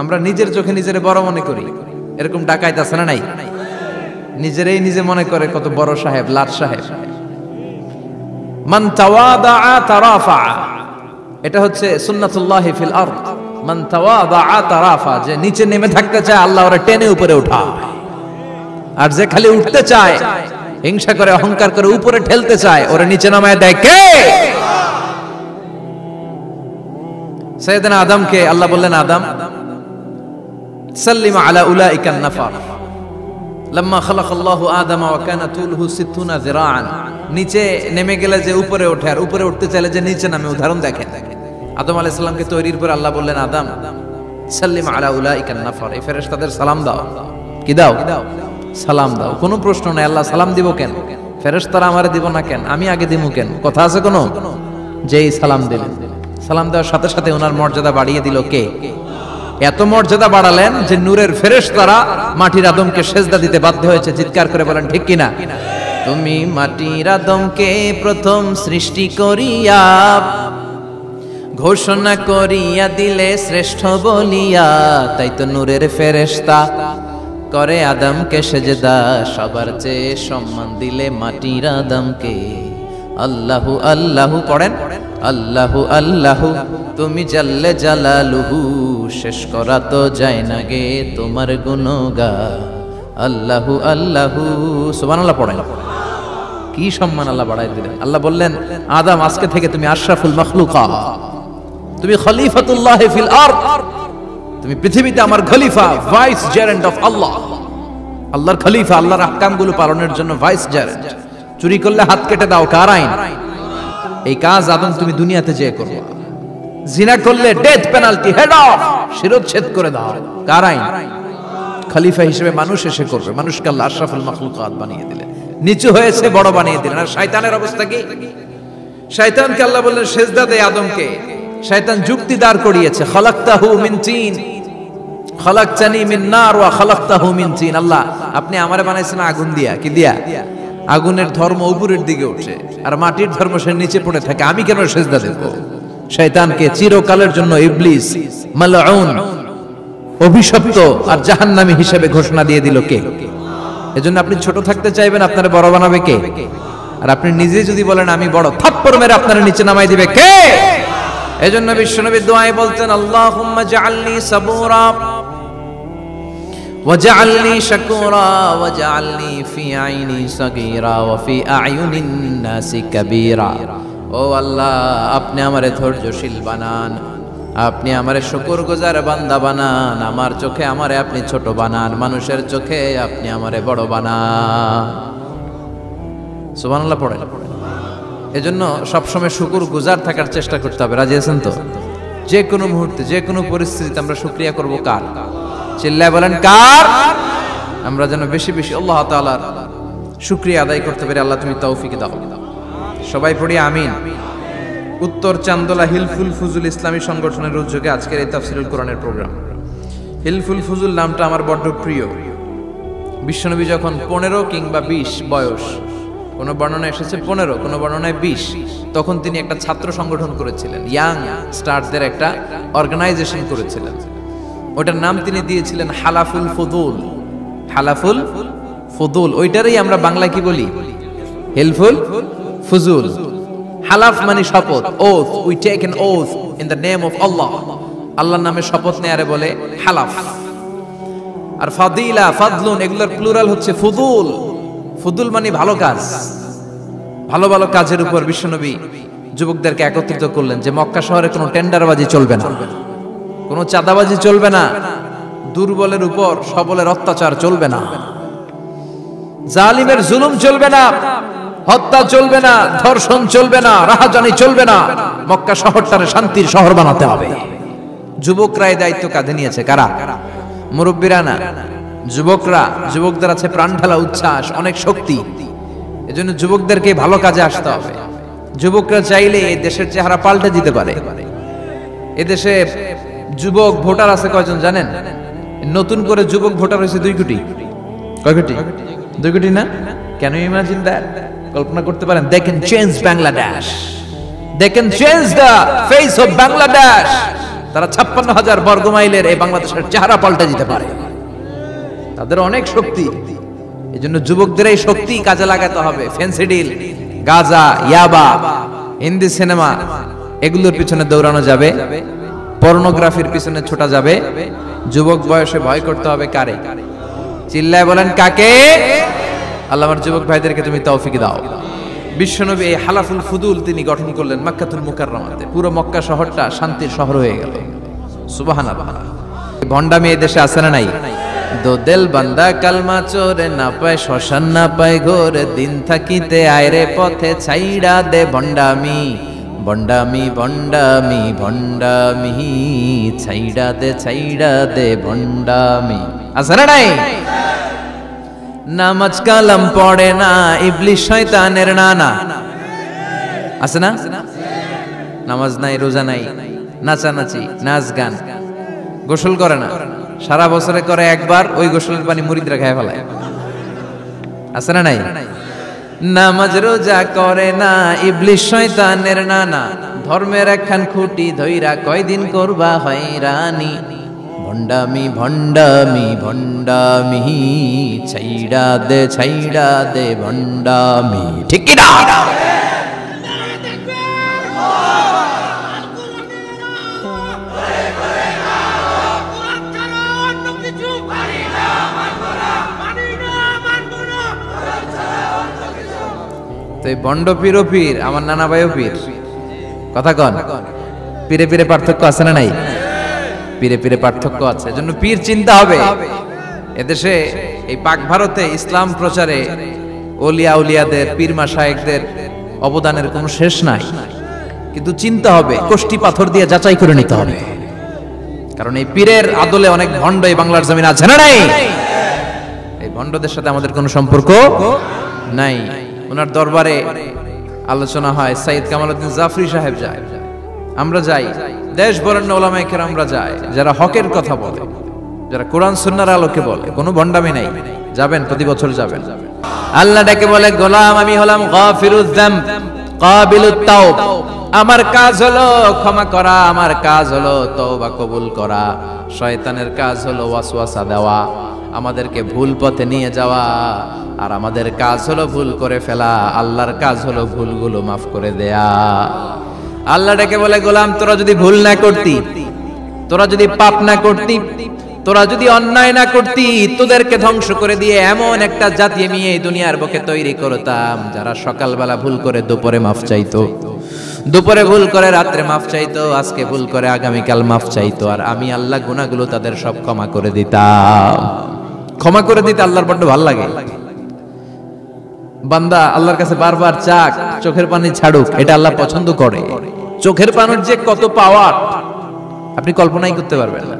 আমরা নিজের চোখে নিজের বড় মনে করি, এরকম ডাকাইত আছে না নাই? নিজেরাই নিজে মনে করে কত বড় সাহেব, লাট সাহেব। মান তাওয়াদা তারাফা, এটা হচ্ছে সুন্নাতুল্লাহি ফিল আরদ। মান তাওয়াদা তারাফা, যে নিচে নেমে থাকতে চায় আল্লাহ ওরে টেনে উপরে উঠায়, আর যে খালি উঠতে চায়, হিংসা করে অহংকার করে উপরে ঠেলতে চায়, ওরে নিচে নামায় দেয় কে? সাইয়েদনা আদমকে আল্লাহ বললেন, আদম সাল্লিম আলা উলাইকা নাফার লাম্মা খালাকাল্লাহু আদামা ওয়া কানা তুলহু 60 যিরাআন। নিচে নেমে গেলে যে উপরে ওঠে, আর উপরে উঠতে চাইলে যে নিচে নামে। উদাহরণ দেখেন, আদম আলাইহিস সালামকে তৈরির পর আল্লাহ বললেন, আদম সাল্লিম আলা উলাইকা নাফার, এই ফেরেশতাদের সালাম দাও। কি দাও? সালাম দাও। কোনো প্রশ্ন নাই, আল্লাহ সালাম দিব কেন? ফেরেশতারা আমারে দিব না কেন? আমি আগে দিব কেন? কথা আছে কোনো? যেই সালাম দিলেন, সালাম দেওয়ার সাথে সাথে ওনার মর্যাদা বাড়িয়ে দিল কে? এত মর্যাদা বাড়ালেন যে নূরের ফেরেশতারা মাটির আদমকে সেজদা দিতে বাধ্য হয়েছে। চিৎকার করে বলেন ঠিক কিনা? তুমি মাটির আদমকে প্রথম সৃষ্টি করিয়া ঘোষণা করিয়া দিলে শ্রেষ্ঠ বলিয়া, তাই তো নূরের ফেরেশতা করে আদমকে সেজদা। সবার চেয়ে সম্মান দিলে মাটির আদমকে। আল্লাহু আল্লাহু পড়েন, আল্লাহু আল্লাহু তুমি জাল্লে জালালুহু, শেষ করা তো যায় না গে তোমার গুণগান। আল্লাহু আল্লাহু, সুবহানাল্লাহ পড়েন। কি সম্মান আল্লাহ বাড়াই দিলেন। আল্লাহ বললেন, আদম আজকে থেকে তুমি আশরাফুল মাখলুকাত, তুমি খলিফাতুল্লাহ ফিল আরদ, তুমি পৃথিবীতে আমার খলিফা, ভাইস জেরেন্ট অফ আল্লাহ। আল্লাহর খলিফা, আল্লাহর আহকামগুলো পালনের জন্য ভাইস জেরেন্ট। চুরি করলে হাত কেটে দাও, কার আইন? এই কাজ আদম তুমি দুনিয়াতে যেয়ে করবে। জিনা করলে ডেথ পেনাল্টি, হেড অফ, শিরচ্ছেদ করে দাও, কার আইন? খলিফা হিসেবে মানুষ এসে করবে। মানুষকে আল্লাহ আশরাফুল মাখলুকাত বানিয়ে দিলেন, নিচু হয়েছে বড় বানিয়ে দিলেন। আর শয়তানের অবস্থা কি? শয়তানকে আল্লাহ বললেন সেজদা দে আদমকে। শয়তান যুক্তি দাঁড় করিয়েছে, খালাকতাহু মিন তিন খালাকতানি মিন নার ওয়া খালাকতাহু মিন তিন। আল্লাহ আপনি আমারে বানাইছেন আগুন দিয়া। কি দিয়া? আগুনের ধর্ম উপরের দিকে ওঠে, আর মাটির ধর্ম সে নিচে পড়ে থাকে, আমি কেন সেজদা দেব? শয়তানকে চিরকালের জন্য ইবলিস মালউন, অভিশপ্ত আর জাহান্নামী হিসেবে ঘোষণা দিয়ে দিল কে? এজন্য আপনি ছোট থাকতে চাইবেন, আপনারে বড় বানাবে কে? আর আপনি নিজে যদি বলেন আমি বড়, থাপ্পড় মেরে আপনারে নিচে নামাই দিবে কে? এজন্য বিশ্বনবী দোয়ায় বলতেন, আল্লাহুম্মা জাআলনি সাবুরা ওয়াজআলনি শাকুরা ওয়াজআলনি ফি আইনি সাগীরা ওয়া ফি আ'য়ুনিন নাসি কাবীরা। ও আল্লাহ, আপনি আমারে ধৈর্যশীল বানান, আপনি আমারে শুকরগুজার বান্দা বানান, আমার চোখে আমারে আপনি ছোট বানান, মানুষের চোখে আপনি আমারে বড় বানান। সুবহানাল্লাহ পড়েন। এজন্য সবসময় শুকরগুজার থাকার চেষ্টা করতে হবে। রাজি আছেন তো? যে কোনো মুহূর্তে, যে কোনো পরিস্থিতিতে আমরা শুকরিয়া করব কার? চিল্লায় বলেন কার? আমরা যেন বেশি বেশি আল্লাহ তাআলার শুকরিয়া আদায় করতে পারি। আল্লাহ তুমি তৌফিক দাও। সবাই পড়ি আমিন। উত্তর চান্দোলা হিলফুল ফুজুল ইসলামী সংগঠনের উদ্যোগে আজকের এই তাফসীরুল কোরআনের প্রোগ্রাম। হিলফুল ফুজুল নামটা আমার বড্ড প্রিয়। বিশ্বনবী যখন 15 কিংবা 20 বয়স, কোন বর্ণনায় এসেছে 15, কোন বর্ণনায় 20, তখন তিনি একটা ছাত্র সংগঠন করেছিলেন, ইয়াং স্টারদের একটা অর্গানাইজেশন করেছিলেন। ওটার নাম তিনি দিয়েছিলেন হালাফুল ফুদুল। হালাফুল ফুদুল, ওইটারই আমরা বাংলা কি বলি? হিলফুল ফুজুল। হালাফ মানে শপথ, oath, we take an oath in the name of Allah. আল্লাহর নামে শপথ নেয়ারে বলে হালাফ। আর ফাদিলা, ফাদলুন, এগুলোর প্লুরাল হচ্ছে ফুদুল। ফুদুল মানে ভালো কাজ। ভালো ভালো কাজের উপর বিশ্বনবী যুবকদেরকে একত্রিত করলেন যে মক্কা শহরে কোনো টেন্ডারবাজি চলবে না, কোনো চাঁদাবাজি চলবে না, দুর্বলের উপর সবলের অত্যাচার চলবে না, জালিমের জুলুম চলবে না, হত্যা চলবে না, ধর্ষণ চলবে না, রাহাজানি চলবে না। মক্কা শহরটারে শান্তির শহর বানাতে হবে। যুবকরা এই দায়িত্ব কাঁধে নিয়েছে। কারা? মুরব্বীরা না, যুবকরা। যুবকদের আছে প্রাণ ঢালা উচ্ছ্বাস, অনেক শক্তি। এজন্য যুবকদেরকে ভালো কাজে আসতে হবে। যুবকরা চাইলে এই দেশের চেহারা পাল্টে দিতে পারে। এদেশে যুবক ভোটার আছে কয়জন জানেন? নতুন করে যুবক ভোটার হয়েছে 2 কোটি। কয় কোটি? 2 কোটি না? Can you imagine that? কল্পনা করতে পারেন? They can change Bangladesh, they can change the face of Bangladesh. তারা 56,000 বর্গ মাইলের এই বাংলাদেশের চেহারা পাল্টে দিতে পারে। তাদের অনেক শক্তি। এই জন্য যুবকদের এই শক্তি কাজে লাগাতে হবে। ফেন্সিডিল, গাঁজা, ইয়াবা, হিন্দি সিনেমা এগুলোর পিছনে দৌড়ানো যাবে, পর্নোগ্রাফির পিছনে ছোটা যাবে। যুবক বয়সে ভয় করতে হবে কারে? চিল্লায় বলেন কাকে? আল্লাহ আমার যুবক ভাইদেরকে তুমি তৌফিক দাও। বিশ্বনবী এই হালাফুল ফুদুল তিনি গঠন করলেন মক্কাতুল মুকাররমাতে। পুরো মক্কা শহরটা শান্তির শহর হয়ে গেল। সুবহানাল্লাহ। ভণ্ডামি এই দেশে আছে না নাই? দো দিল বান্দা কালমা চোরে, না পায় শ্মশান না পায় ঘোর, দিন থাকিতে আয়রে পথে ছাইড়া দে ভণ্ডামি, ভণ্ডামি ভণ্ডামি ভণ্ডামি, ছাইড়া দে ভণ্ডামি। আছে না নাই? নামাজ কালাম পড়ে না, ইবলিশ শয়তানের নানা। আছে না? নামাজ নাই, রোজা নাই, নাচানাচি, নাচ গান, গোসল করে না, সারা বছরে করে একবার, ওই গোসলের পানি মুরিদরা খায় ফেলায়। আছে না নাই? নামাজ রোজা করে না, ইবলিশ শয়তানের নানা, ধর্মের একখান খুঁটি ধইরা কয়দিন করবা হয়রানি, ভণ্ডামি ভণ্ডামি ভণ্ডামি, ছাইড়া দে ভণ্ডামি। ঠিক কি না? তো এই বন্ড পীর ও পীর, আমার নানা ভাইও পীর। কথা কন, পীরে পীরে পার্থক্য আছে না নাই? পীরে পীরে পার্থক্য আছে। এজন্য পীর চিন্তা হবে। এদেশে এই পাক ভারতে ইসলাম প্রচারে ওলিয়া উলিয়াদের, পীর মাশায়েখদের অবদানের কোনো শেষ নাই। কিন্তু চিন্তা হবে, কষ্টি পাথর দিয়ে যাচাই করে নিতে হবে। কারণ এই পীরের আদলে অনেক ভণ্ড এই বাংলার জমিন আছে না নাই? এই ভণ্ডদের সাথে আমাদের কোনো সম্পর্ক নাই। ওনার দরবারে আলোচনা হয়, সাইয়্যিদ কামালউদ্দিন জাফরি সাহেব যায়, আমরা যাই, দেশ বরেণ্য ওলামায়ে কেরামরা যায়, যারা হকের কথা বলে, যারা কোরআন সুন্নাহর আলোকে বলে, কোনো ভণ্ডামি নাই। যাবেন, প্রতি বছর যাবেন। আল্লাহ ডেকে বলে, গোলাম আমি হলাম গাফিরুয যামব কাবিলুত তাওব। আমার কাজ হলো ক্ষমা করা, আমার কাজ হলো তওবা কবুল করা। শয়তানের কাজ হলো ওয়াসওয়াসা দেওয়া, আমাদেরকে ভুল পথে নিয়ে যাওয়া। আর আমাদের কাজ হলো ভুল করে ফেলা, আল্লাহর কাজ হলো ভুলগুলো মাফ করে দেয়া। আল্লাহ ডেকে বলে, গোলাম তোরা যদি ভুল না করতি, তোরা যদি পাপ না করতি, তোরা যদি অন্যায় না করতি, তোদেরকে ধ্বংস করে দিয়ে এমন একটা জাতি আমি এই দুনিয়ার বুকে তৈরি করতাম, যারা সকালবেলা ভুল করে দুপুরে মাফ চাইতো, দুপুরে ভুল করে রাত্রে মাফ চাইতো, আজকে ভুল করে আগামীকাল মাফ চাইতো। আর আমি আল্লাহ গুনাহগুলো তাদের সব ক্ষমা করে দিতাম। ক্ষমা করে দিতে আল্লাহর বড্ড ভালো লাগে। বান্দা আল্লাহর কাছে বারবার চাক, চোখের পানি ছাড়ুক, এটা আল্লাহ পছন্দ করে। চোখের পানির যে কত পাওয়ার আপনি কল্পনাই করতে পারবেন না।